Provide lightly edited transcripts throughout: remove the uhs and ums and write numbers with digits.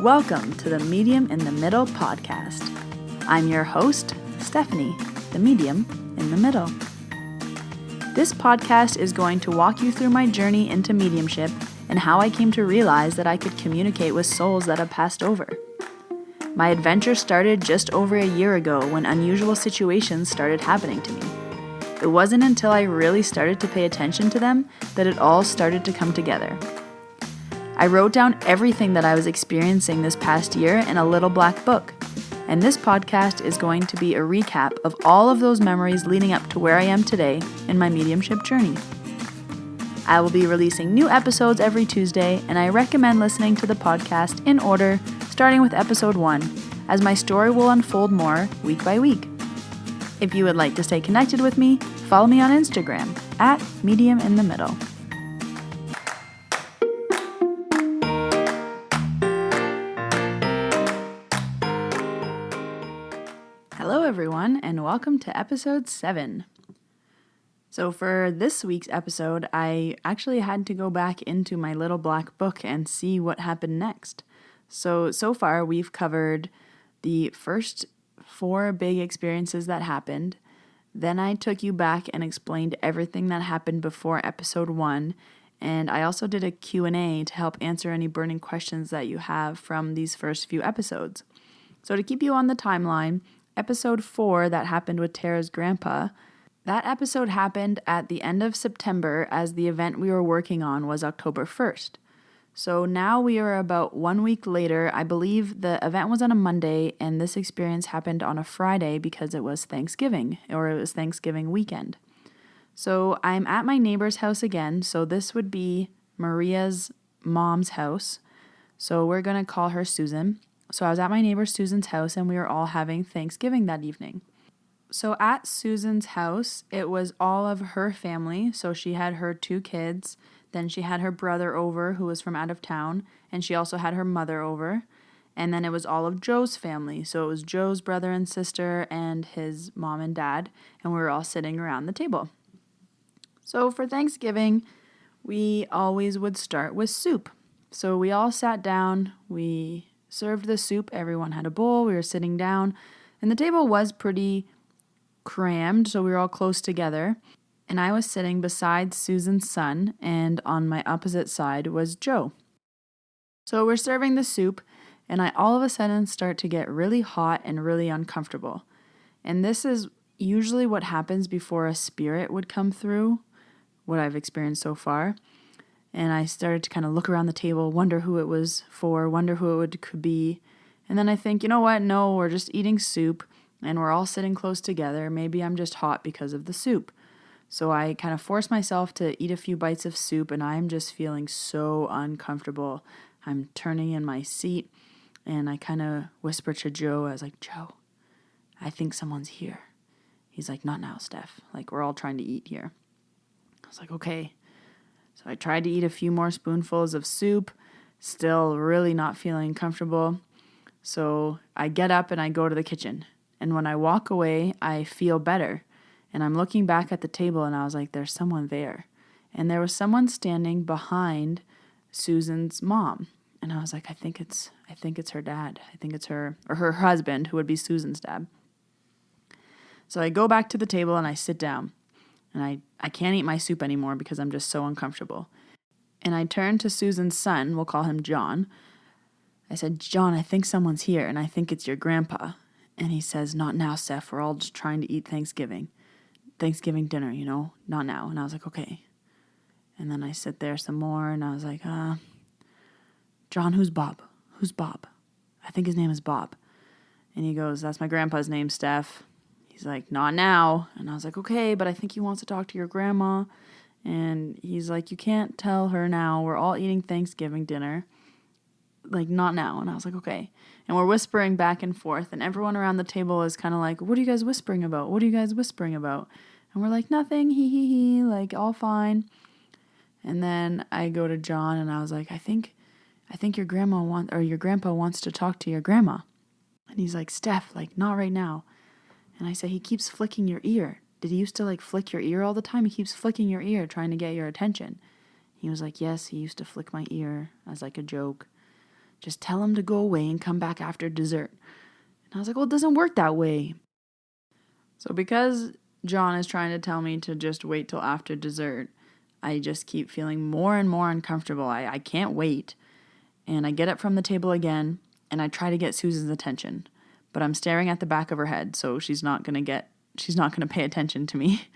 Welcome to the Medium in the Middle podcast. I'm your host, Stephanie, the medium in the middle. This podcast is going to walk you through my journey into mediumship and how I came to realize that I could communicate with souls that have passed over. My adventure started just over a year ago when unusual situations started happening to me. It wasn't until I really started to pay attention to them that it all started to come together. I wrote down everything that I was experiencing this past year in a little black book, and this podcast is going to be a recap of all of those memories leading up to where I am today in my mediumship journey. I will be releasing new episodes every Tuesday, and I recommend listening to the podcast in order, starting with episode 1, as my story will unfold more week by week. If you would like to stay connected with me, follow me on Instagram at mediuminthemiddle. Hello everyone, and welcome to episode 7. So for this week's episode, I actually had to go back into my little black book and see what happened next. So far we've covered the first 4 big experiences that happened. Then I took you back and explained everything that happened before episode 1. And I also did a Q&A to help answer any burning questions that you have from these first few episodes. So to keep you on the timeline, episode 4 that happened with Tara's grandpa, that episode happened at the end of September as the event we were working on was October 1st. So now we are about 1 week later. I believe the event was on a Monday and this experience happened on a Friday because it was Thanksgiving, or it was Thanksgiving weekend. So I'm at my neighbor's house again. So this would be Maria's mom's house. So we're going to call her Susan. So I was at my neighbor Susan's house and we were all having Thanksgiving that evening. So at Susan's house, it was all of her family. So she had her 2 kids. Then she had her brother over who was from out of town. And she also had her mother over. And then it was all of Joe's family. So it was Joe's brother and sister and his mom and dad. And we were all sitting around the table. So for Thanksgiving, we always would start with soup. So we all sat down. We served the soup. Everyone had a bowl. We were sitting down. And the table was pretty crammed, so we were all close together. And I was sitting beside Susan's son, and on my opposite side was Joe. So we're serving the soup, and I all of a sudden start to get really hot and really uncomfortable. And this is usually what happens before a spirit would come through, what I've experienced so far. And I started to kind of look around the table, wonder who it was for, wonder who it could be. And then I think, you know what? No, we're just eating soup and we're all sitting close together. Maybe I'm just hot because of the soup. So I kind of forced myself to eat a few bites of soup and I'm just feeling so uncomfortable. I'm turning in my seat and I kind of whisper to Joe. I was like, Joe, I think someone's here. He's like, not now, Steph. Like, we're all trying to eat here. I was like, okay. So I tried to eat a few more spoonfuls of soup, still really not feeling comfortable. So I get up and I go to the kitchen. And when I walk away, I feel better. And I'm looking back at the table and I was like, there's someone there. And there was someone standing behind Susan's mom. And I was like, I think it's her dad. I think it's her, or her husband, who would be Susan's dad. So I go back to the table and I sit down. And I can't eat my soup anymore because I'm just so uncomfortable. And I turned to Susan's son, we'll call him John. I said, John, I think someone's here and I think it's your grandpa. And he says, not now, Steph. We're all just trying to eat Thanksgiving dinner, not now. And I was like, okay. And then I sit there some more and I was like, John, who's Bob? Who's Bob? I think his name is Bob. And he goes, that's my grandpa's name, Steph. He's like, not now. And I was like, okay, but I think he wants to talk to your grandma. And he's like, you can't tell her now. We're all eating Thanksgiving dinner. Like, not now. And I was like, okay. And we're whispering back and forth. And everyone around the table is kind of like, what are you guys whispering about? What are you guys whispering about? And we're like, nothing, he, like, all fine. And then I go to John and I was like, I think your grandpa wants to talk to your grandma. And he's like, Steph, like, not right now. And I said, he keeps flicking your ear. Did he used to like flick your ear all the time? He keeps flicking your ear trying to get your attention. He was like, yes, he used to flick my ear as like a joke. Just tell him to go away and come back after dessert. And I was like, well, it doesn't work that way. So because John is trying to tell me to just wait till after dessert, I just keep feeling more and more uncomfortable. I can't wait. And I get up from the table again, and I try to get Susan's attention. But I'm staring at the back of her head, so she's not going to pay attention to me.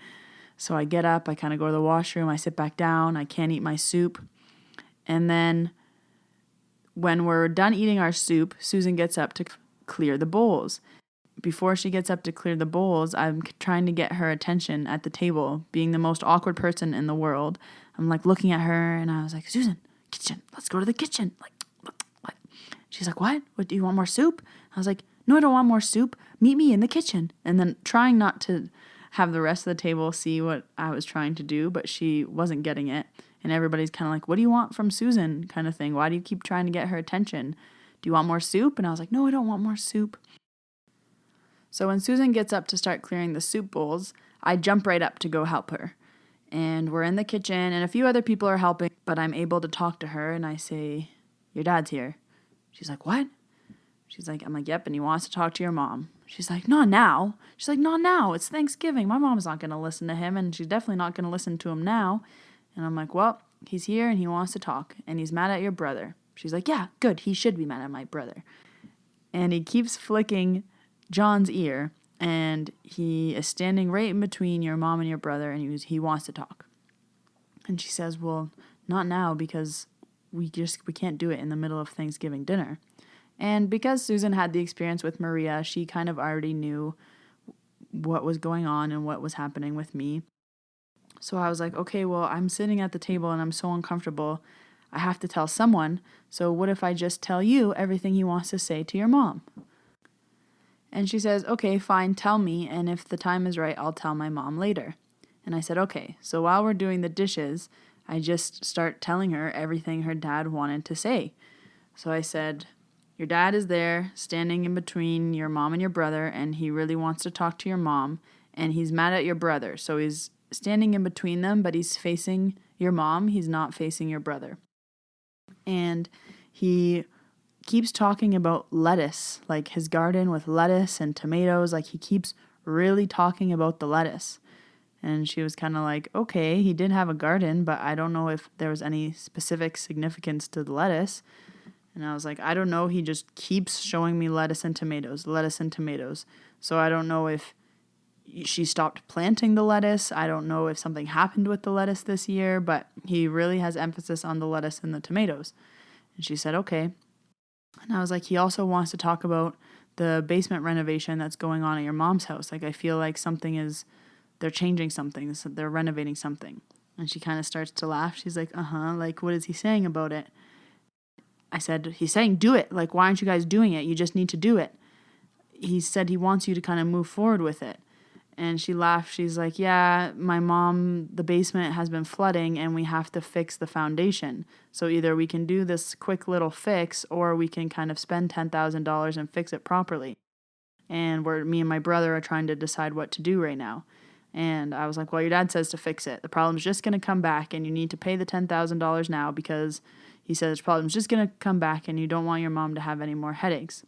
So I get up, I kind of go to the washroom, I sit back down, I can't eat my soup. And then when we're done eating our soup, Susan gets up to clear the bowls. Before she gets up to clear the bowls, I'm trying to get her attention at the table, being the most awkward person in the world. I'm like looking at her, and I was like, Susan, kitchen, let's go to the kitchen. Like. She's like, what? Do you want more soup? I was like, no, I don't want more soup. Meet me in the kitchen. And then trying not to have the rest of the table see what I was trying to do, but she wasn't getting it. And everybody's kind of like, what do you want from Susan kind of thing? Why do you keep trying to get her attention? Do you want more soup? And I was like, no, I don't want more soup. So when Susan gets up to start clearing the soup bowls, I jump right up to go help her. And we're in the kitchen, and a few other people are helping, but I'm able to talk to her, and I say, your dad's here. She's like, what? I'm like, yep, and he wants to talk to your mom. She's like, not now. She's like, not now. It's Thanksgiving. My mom's not going to listen to him, and she's definitely not going to listen to him now. And I'm like, well, he's here, and he wants to talk, and he's mad at your brother. She's like, yeah, good. He should be mad at my brother. And he keeps flicking John's ear, and he is standing right in between your mom and your brother, and he wants to talk. And she says, well, not now, because we can't do it in the middle of Thanksgiving dinner. And because Susan had the experience with Maria, she kind of already knew what was going on and what was happening with me. So I was like, okay, well, I'm sitting at the table and I'm so uncomfortable. I have to tell someone. So what if I just tell you everything he wants to say to your mom? And she says, okay, fine, tell me. And if the time is right, I'll tell my mom later. And I said, okay. So while we're doing the dishes, I just start telling her everything her dad wanted to say. So I said, your dad is there, standing in between your mom and your brother, and he really wants to talk to your mom, and he's mad at your brother. So he's standing in between them, but he's facing your mom. He's not facing your brother. And he keeps talking about lettuce, like his garden with lettuce and tomatoes. Like he keeps really talking about the lettuce. And she was kind of like, okay, he did have a garden, but I don't know if there was any specific significance to the lettuce. And I was like, I don't know. He just keeps showing me lettuce and tomatoes. So I don't know if she stopped planting the lettuce. I don't know if something happened with the lettuce this year, but he really has emphasis on the lettuce and the tomatoes. And she said, okay. And I was like, he also wants to talk about the basement renovation that's going on at your mom's house. Like, I feel like they're changing something, so they're renovating something. And she kind of starts to laugh. She's like, like, what is he saying about it? I said, he's saying do it. Like, why aren't you guys doing it? You just need to do it. He said he wants you to kind of move forward with it. And she laughed. She's like, yeah, my mom, the basement has been flooding and we have to fix the foundation. So either we can do this quick little fix or we can kind of spend $10,000 and fix it properly. And me and my brother are trying to decide what to do right now. And I was like, well, your dad says to fix it. The problem's just going to come back and you need to pay the $10,000 now because he says the problem's just going to come back and you don't want your mom to have any more headaches.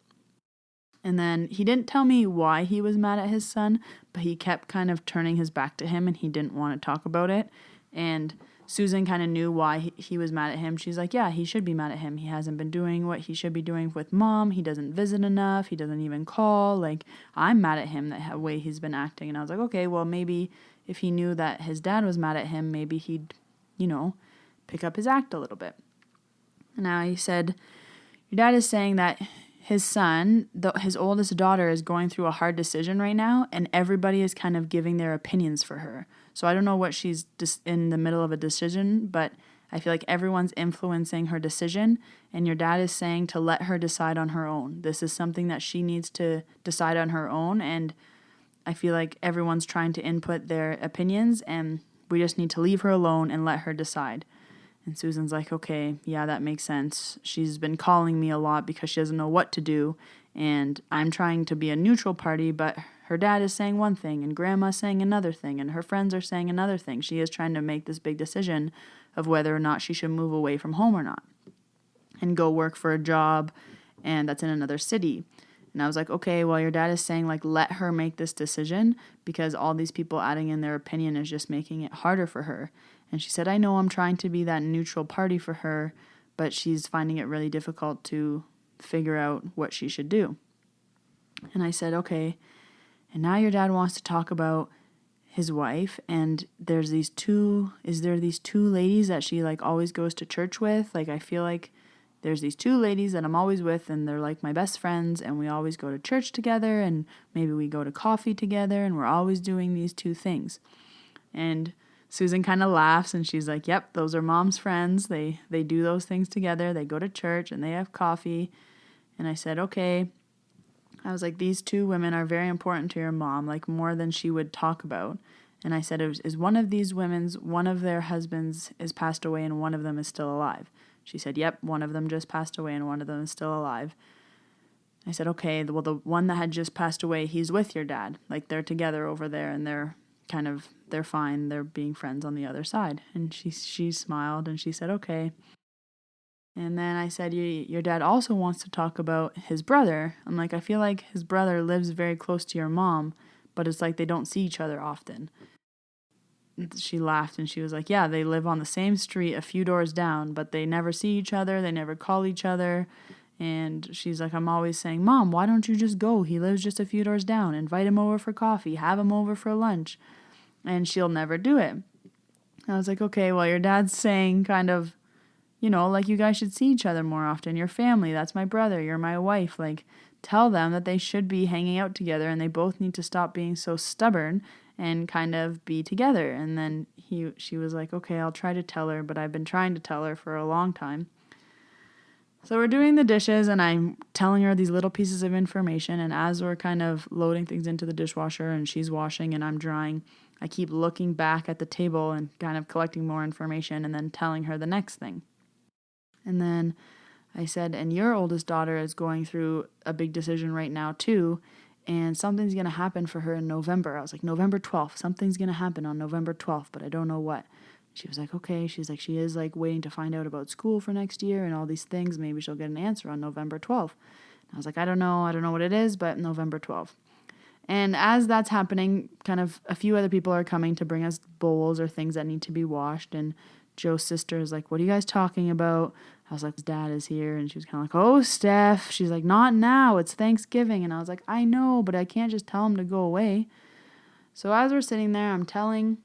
And then he didn't tell me why he was mad at his son, but he kept kind of turning his back to him and he didn't want to talk about it. And Susan kind of knew why he was mad at him. She's like, yeah, he should be mad at him. He hasn't been doing what he should be doing with mom. He doesn't visit enough. He doesn't even call. Like, I'm mad at him the way he's been acting. And I was like, okay, well, maybe if he knew that his dad was mad at him, maybe he'd, pick up his act a little bit. And now he said, your dad is saying that his son, his oldest daughter, is going through a hard decision right now, and everybody is kind of giving their opinions for her. So I don't know what she's just in the middle of a decision, but I feel like everyone's influencing her decision, and your dad is saying to let her decide on her own. This is something that she needs to decide on her own, and I feel like everyone's trying to input their opinions, and we just need to leave her alone and let her decide. And Susan's like, okay, yeah, that makes sense. She's been calling me a lot because she doesn't know what to do, and I'm trying to be a neutral party, but her dad is saying one thing, and grandma's saying another thing, and her friends are saying another thing. She is trying to make this big decision of whether or not she should move away from home or not. and go work for a job, and that's in another city. And I was like, okay, well, your dad is saying, like, let her make this decision because all these people adding in their opinion is just making it harder for her. And she said, I know I'm trying to be that neutral party for her, but she's finding it really difficult to figure out what she should do. And I said, okay. And now your dad wants to talk about his wife, and there's these two ladies that she like always goes to church with? Like, I feel like there's these two ladies that I'm always with, and they're like my best friends, and we always go to church together, and maybe we go to coffee together, and we're always doing these two things. And Susan kind of laughs, and she's like, yep, those are mom's friends. They do those things together. They go to church, and they have coffee. And I said, okay. I was like, these two women are very important to your mom, like more than she would talk about. And I said, is one of these women's, one of their husbands is passed away and one of them is still alive? She said, yep, one of them just passed away and one of them is still alive. I said, okay, well, the one that had just passed away, he's with your dad. Like, they're together over there, and they're fine. They're being friends on the other side. And she smiled, and she said, okay. And then I said, your dad also wants to talk about his brother. I'm like, I feel like his brother lives very close to your mom, but it's like they don't see each other often. She laughed and she was like, yeah, they live on the same street a few doors down, but they never see each other. They never call each other. And she's like, I'm always saying, Mom, why don't you just go? He lives just a few doors down. Invite him over for coffee. Have him over for lunch. And she'll never do it. I was like, okay, well, your dad's saying kind of, like, you guys should see each other more often. Your family, that's my brother, you're my wife. Like, tell them that they should be hanging out together and they both need to stop being so stubborn and kind of be together. And then she was like, okay, I'll try to tell her, but I've been trying to tell her for a long time. So we're doing the dishes and I'm telling her these little pieces of information. And as we're kind of loading things into the dishwasher and she's washing and I'm drying, I keep looking back at the table and kind of collecting more information and then telling her the next thing. And then I said, and your oldest daughter is going through a big decision right now too, and something's going to happen for her in November. I was like, November 12th, something's going to happen on November 12th, but I don't know what. She was like, okay. She's like, she is like waiting to find out about school for next year and all these things. Maybe she'll get an answer on November 12th. And I was like, I don't know what it is, but November 12th. And as that's happening, kind of a few other people are coming to bring us bowls or things that need to be washed. And Joe's sister is like, what are you guys talking about? I was like, his dad is here. And she was kind of like, oh, Steph. She's like, not now. It's Thanksgiving. And I was like, I know, but I can't just tell him to go away. So as we're sitting there, I'm telling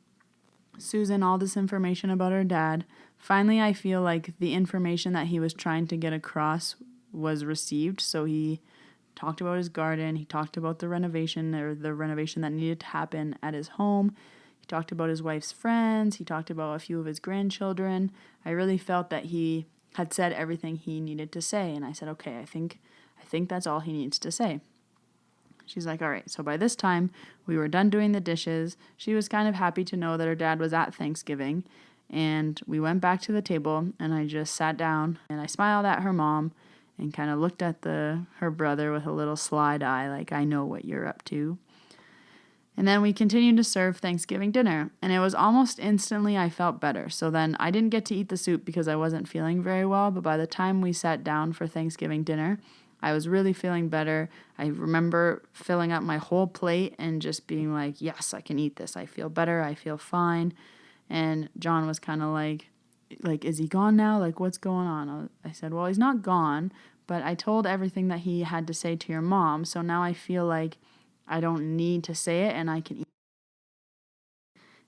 Susan all this information about her dad. Finally, I feel like the information that he was trying to get across was received. So he talked about his garden. He talked about the renovation that needed to happen at his home. He talked about his wife's friends. He talked about a few of his grandchildren. I really felt that he had said everything he needed to say. And I said, okay, I think that's all he needs to say. She's like, all right. So by this time, we were done doing the dishes. She was kind of happy to know that her dad was at Thanksgiving. And we went back to the table, and I just sat down, and I smiled at her mom and kind of looked at her brother with a little slide eye, like, I know what you're up to. And then we continued to serve Thanksgiving dinner, and it was almost instantly I felt better. So then I didn't get to eat the soup because I wasn't feeling very well, but by the time we sat down for Thanksgiving dinner, I was really feeling better. I remember filling up my whole plate and just being like, yes, I can eat this. I feel better. I feel fine. And John was kind of like, is he gone now? Like, what's going on? I said, well, he's not gone, but I told everything that he had to say to your mom, so now I feel like I don't need to say it and I can eat.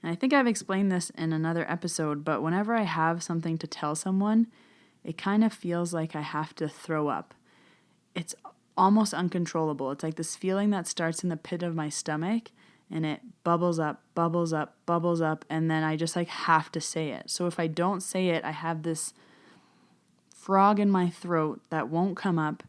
And I think I've explained this in another episode, but whenever I have something to tell someone, it kind of feels like I have to throw up. It's almost uncontrollable. It's like this feeling that starts in the pit of my stomach and it bubbles up, bubbles up, bubbles up, and then I just like have to say it. So if I don't say it, I have this frog in my throat that won't come up.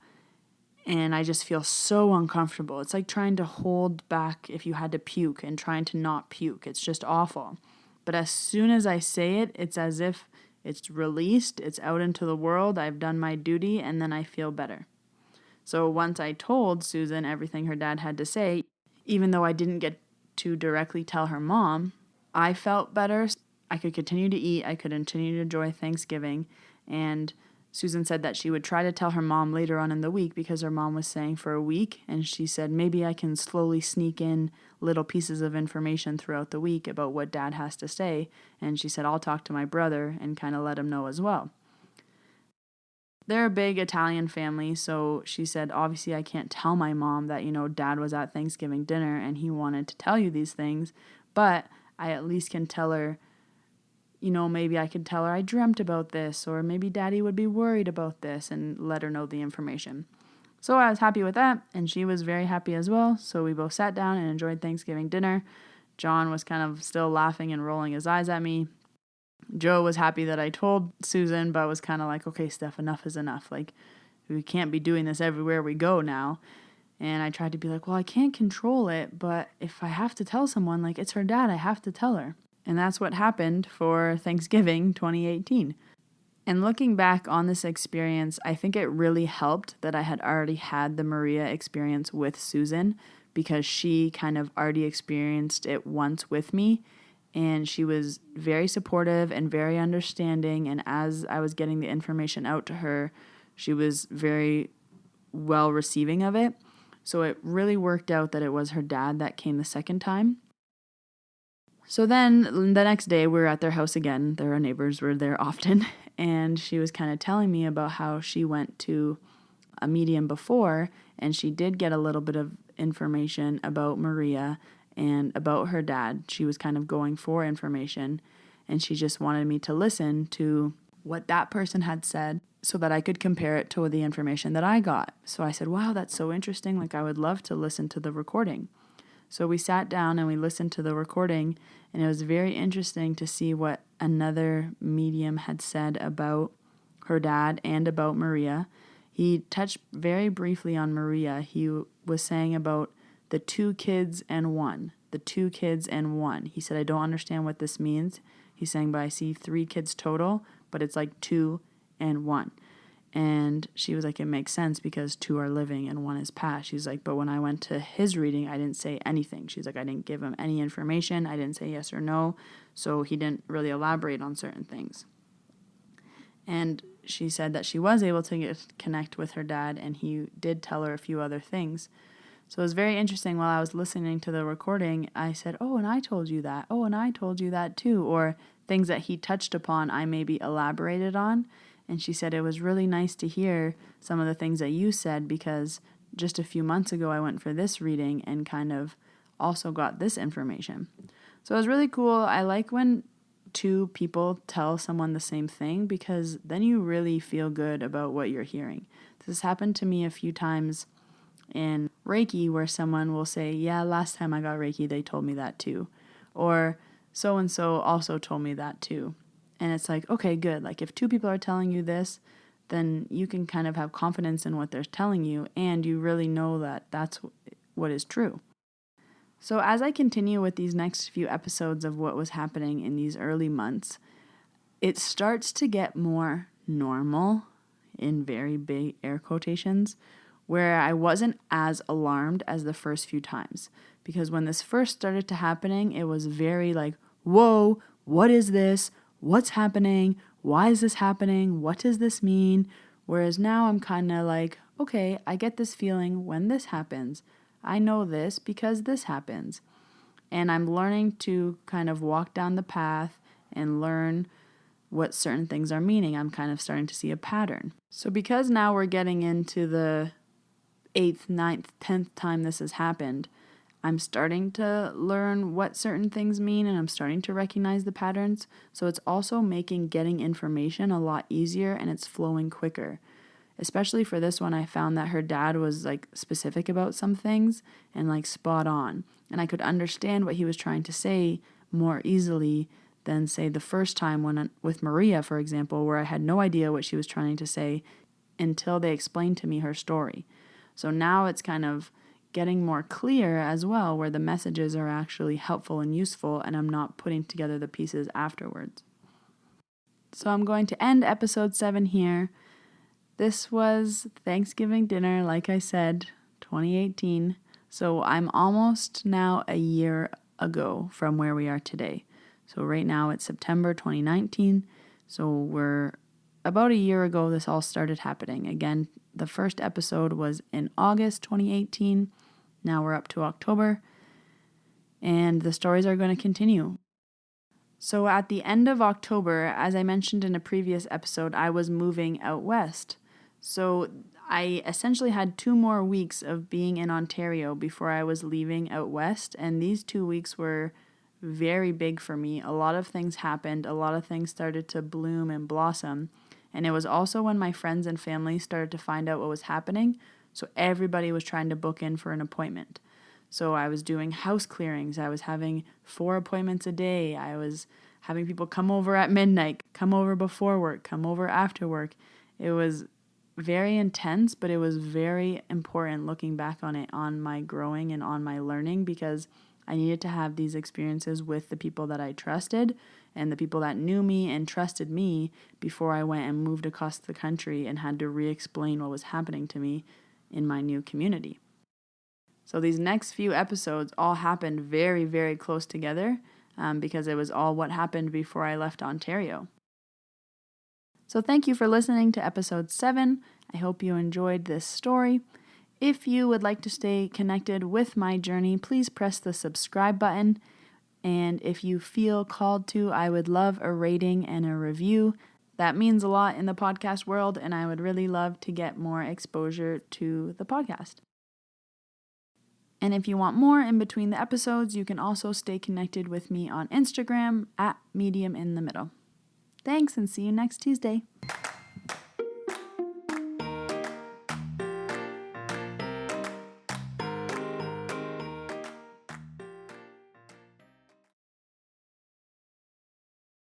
And I just feel so uncomfortable. It's like trying to hold back if you had to puke and trying to not puke. It's just awful. But as soon as I say it, it's as if it's released, it's out into the world, I've done my duty, and then I feel better. So once I told Susan everything her dad had to say, even though I didn't get to directly tell her mom, I felt better. I could continue to eat. I could continue to enjoy Thanksgiving. And Susan said that she would try to tell her mom later on in the week because her mom was saying for a week, and she said maybe I can slowly sneak in little pieces of information throughout the week about what Dad has to say, and she said I'll talk to my brother and kind of let him know as well. They're a big Italian family, so she said obviously I can't tell my mom that, Dad was at Thanksgiving dinner and he wanted to tell you these things, but I at least can tell her, maybe I could tell her I dreamt about this, or maybe Daddy would be worried about this, and let her know the information. So I was happy with that, and she was very happy as well, so we both sat down and enjoyed Thanksgiving dinner. John was kind of still laughing and rolling his eyes at me. Joe was happy that I told Susan, but was kind of like, okay, Steph, enough is enough. Like, we can't be doing this everywhere we go now. And I tried to be like, well, I can't control it, but if I have to tell someone, like, it's her dad, I have to tell her. And that's what happened for Thanksgiving 2018. And looking back on this experience, I think it really helped that I had already had the Maria experience with Susan, because she kind of already experienced it once with me. And she was very supportive and very understanding. And as I was getting the information out to her, she was very well receiving of it. So it really worked out that it was her dad that came the second time. So then the next day we were at their house again. Their neighbors were there often. And she was kind of telling me about how she went to a medium before, and she did get a little bit of information about Maria and about her dad. She was kind of going for information, and she just wanted me to listen to what that person had said so that I could compare it to the information that I got. So I said, wow, that's so interesting. Like, I would love to listen to the recording. So we sat down and we listened to the recording, and it was very interesting to see what another medium had said about her dad and about Maria. He touched very briefly on Maria. He was saying about the 2 kids and 1. The 2 kids and 1. He said, I don't understand what this means. He's saying, but I see 3 kids total, but it's like 2 and 1. And she was like, it makes sense because 2 are living and 1 is past. She's like, but when I went to his reading, I didn't say anything. She's like, I didn't give him any information. I didn't say yes or no. So he didn't really elaborate on certain things. And she said that she was able to connect with her dad, and he did tell her a few other things. So it was very interesting. While I was listening to the recording, I said, oh, and I told you that. Oh, and I told you that too. Or things that he touched upon, I maybe elaborated on. And she said, it was really nice to hear some of the things that you said, because just a few months ago I went for this reading and kind of also got this information. So it was really cool. I like when 2 people tell someone the same thing, because then you really feel good about what you're hearing. This happened to me a few times in Reiki, where someone will say, yeah, last time I got Reiki, they told me that too. Or so-and-so also told me that too. And it's like, okay, good. Like, if 2 people are telling you this, then you can kind of have confidence in what they're telling you, and you really know that that's what is true. So as I continue with these next few episodes of what was happening in these early months, it starts to get more normal, in very big air quotations, where I wasn't as alarmed as the first few times. Because when this first started to happening, it was very like, whoa, what is this? What's happening? Why is this happening? What does this mean? Whereas now I'm kind of like, okay, I get this feeling when this happens. I know this because this happens. And I'm learning to kind of walk down the path and learn what certain things are meaning. I'm kind of starting to see a pattern. So because now we're getting into the 8th, 9th, 10th time this has happened, I'm starting to learn what certain things mean, and I'm starting to recognize the patterns. So it's also making getting information a lot easier, and it's flowing quicker. Especially for this one, I found that her dad was like specific about some things and like spot on. And I could understand what he was trying to say more easily than, say, the first time when with Maria, for example, where I had no idea what she was trying to say until they explained to me her story. So now it's kind of getting more clear as well, where the messages are actually helpful and useful, and I'm not putting together the pieces afterwards. So I'm going to end episode 7 here. This was Thanksgiving dinner, like I said, 2018. So I'm almost now a year ago from where we are today. So right now it's September 2019. So we're about a year ago, this all started happening. Again, the first episode was in August 2018. Now we're up to October, and the stories are going to continue. So at the end of October, as I mentioned in a previous episode, I was moving out west. So I essentially had 2 more weeks of being in Ontario before I was leaving out west, and these 2 weeks were very big for me. A lot of things happened, a lot of things started to bloom and blossom, and it was also when my friends and family started to find out what was happening, so everybody was trying to book in for an appointment. So I was doing house clearings, I was having 4 appointments a day, I was having people come over at midnight, come over before work, come over after work. It was very intense, but it was very important looking back on it, on my growing and on my learning, because I needed to have these experiences with the people that I trusted and the people that knew me and trusted me before I went and moved across the country and had to re-explain what was happening to me in my new community. So these next few episodes all happened very, very close together because it was all what happened before I left Ontario. So thank you for listening to episode 7. I hope you enjoyed this story. If you would like to stay connected with my journey, please press the subscribe button. And if you feel called to, I would love a rating and a review. That means a lot in the podcast world, and I would really love to get more exposure to the podcast. And if you want more in between the episodes, you can also stay connected with me on Instagram at @mediuminthemiddle. Thanks, and see you next Tuesday.